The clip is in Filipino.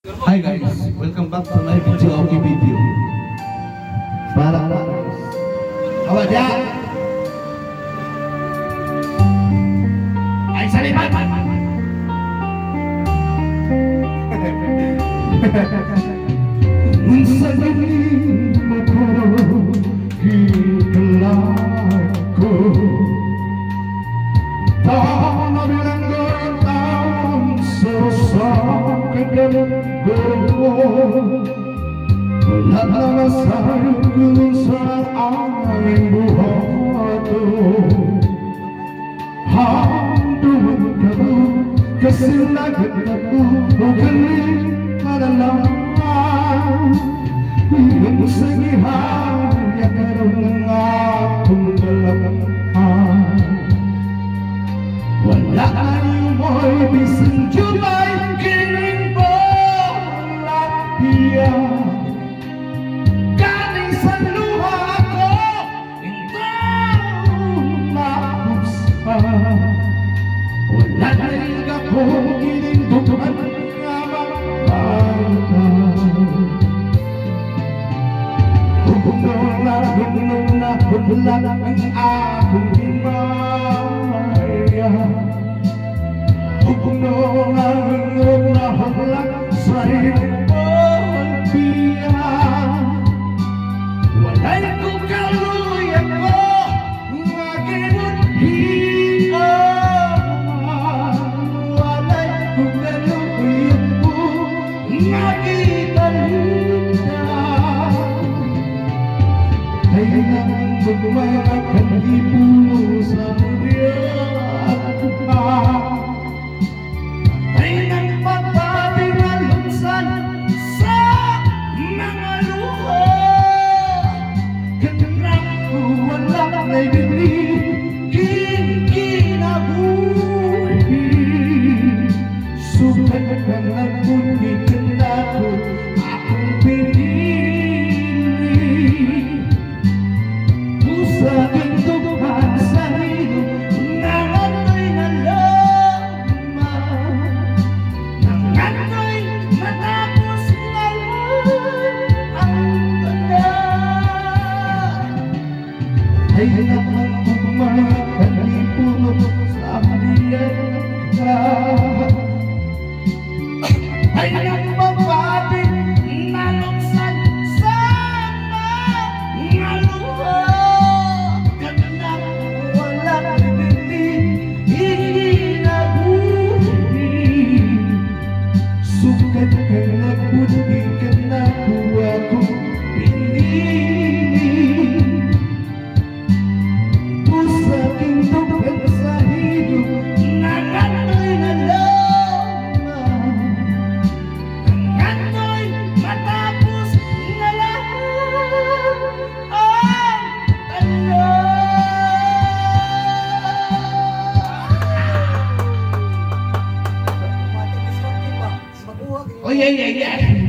Hi guys, welcome back to my video okay video. Para guys. Awa dyan! Ay sa lipat! Sa dilim ako, hinalat ko. Taon na bilanggan taon sa kagalang ko. Wala na masayang sa aming buhato. Handun ka mo, kasi lagat ako, o galing malalaman. Yung sagihaya karoon ng akong dalaman. Wala kayo mo'y bising July, kiling po lapia. Galing sa luha ko, hindi mapusan. Wala na rin akong ginindukan nga mapagpapal. Hubungan na ang akong himaya. Hubungan na sa iyong pagbiya. Walay ko kaluya ko, nga ginunhian. Walay ko kaluya ko, nga ginunhian. Ay nang magmamakan di puno sa muriyan. Ay nang magpapinalunsan sa mga luha. Kanang walang naibili, kinabuhi. Sukat ka nagpunti ka na ko, akong pinili. Sa pintuhan sa hilong nangandoy na laman. Nangandoy matapos ngayon ang tanan. Ay naman kumakan di puno sa ambienta. Ay nang mababi naluksan sa mga luha. Sukat ka nagbuti ka na kuha kong pinili. Pusa kintukan sa hilong nangandoy na laman. Nangandoy matapos na lahat ang tanan. Oh yeah.